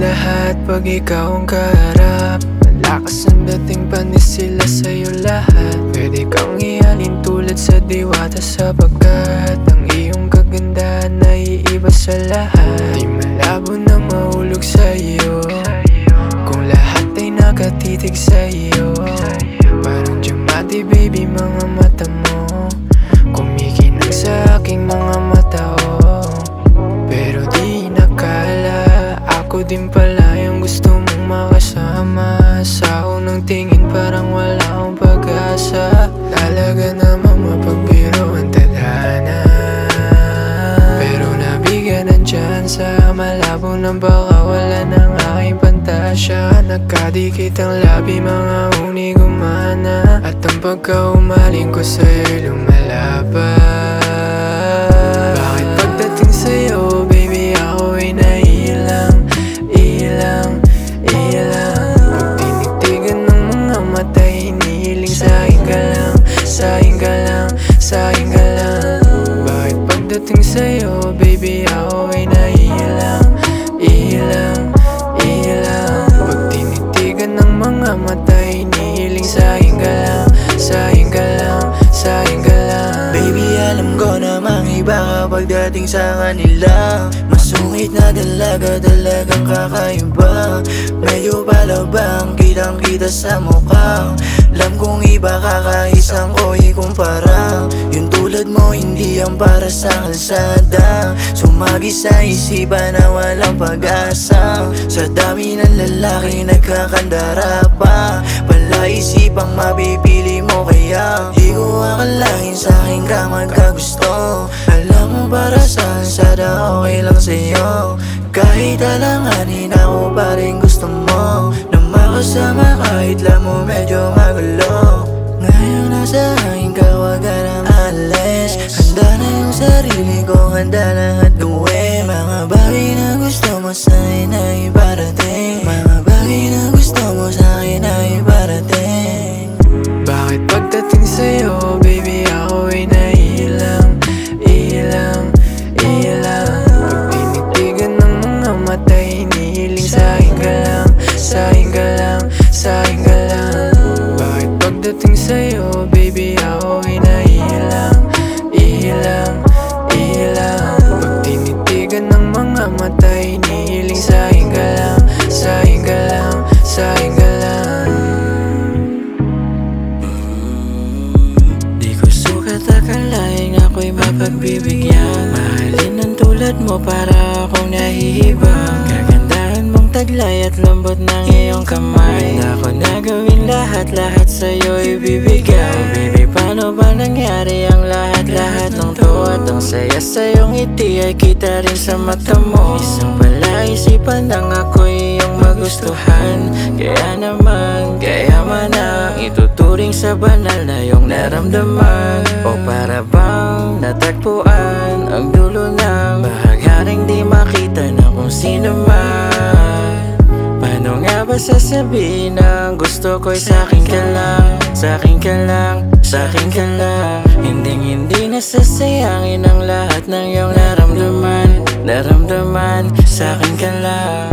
lahat pag ikaw ang kaharap. Malakas ang dating panis sila sa'yo lahat. Pwede kang ihalin tulad sa diwata, sapagkat ang iyong kagandahan ay iiba sa lahat. Di malabo na mahulog sa'yo kung lahat ay nakatitig sa'yo. Parang diamante baby mga mata mo, kumikinang sa aking mga mata, oh. Pero di nakala, ako din pala yung gusto mong makasama. Sa unang tingin parang wala akong pag-asa. Talaga namang mapagbiro ang tadhana, pero nabigyan ng tsansa. Malabo na baka wala ng aking pantasya. Nagkadikit ang labi, mga uni gumana, at ang pagkaumaling ko sa'yo'y lumalaban. Bakit pagdating sa'yo, baby, ako ay nailang, ilang, ilang. Pag tinigtigan ng mga mata, hinihiling sa'kin ka lang, sa'kin ka lang, sa'kin ka lang. Bakit pagdating sa'yo, baby, ako ay nailang, ilang, ilang. Pag tinigtigan ng mga mata, hinihiling sa'kin ka lang, sa'kin ka lang, sa'kin ka lang. Baby, alam ko namang iba kapag dating sa kanila. Masungit na dalaga, talagang kakaiba. Medyo palabang, kitang kita sa mukha. Alam kong iba, kakaisang ko ikumpara. Yung tulad mo, hindi yan para sa kalsada. Sumagi sa isipan na walang pag-asa. Sa dami ng lalaki nagkakandara pa, palaisipang mapipili mo, kaya di ko akalain sa'kin ka magkagusto. Alam mo para saan, sana okay lang sa'yo. Kahit alanganin ako pa rin gusto mo na makasama, kahit lang mo medyo magulo. Ngayon nasa akin ka, wag ka nang alis. Handa na yung sarili ko, handa lahat gawin. Mga bagay na gusto mo sa'kin ay parating, mga bagay na gusto mo sa'kin ay parating. Bakit pagdating sa'yo, baby, ako ay nailang, ilang, ilang. Pag tinigtigan ng mga mata, hinihiling sa'kin ka lang, sa'kin ka lang, sa'kin ka lang. Bakit pagdating sa'yo, baby, ako ay nailang, ilang, ilang. Pag tinigtigan ng mga mata, hinihiling sa'kin ka lang, sa'kin ka lang, sa'kin ka lang. Akalain ako'y mapagbibigyan, mahalin ng tulad mo para akong nahihibang. Kagandahan mong taglay at lambot ng iyong kamay. Handa ko na gawin lahat sa'yo ibibigay. Oh baby, paano ba nangyari ang lahat ng to? At ang saya sa'yong ngiti ay kita rin sa mata mo. Isang palaisipan lang ako'y iyong magustuhan. Kaya naman, kaya man ang ituturing sa banal na iyong naramdaman. O para bang natagpuan ang dulo ng bahagyaring di makita na kung sino man. Paano nga ba sasabihin ang gusto ko'y sa'kin ka lang, sa'kin ka lang, sa'kin ka lang. Hindi nasasayangin ang lahat ng iyong naramdaman, sa'kin ka lang.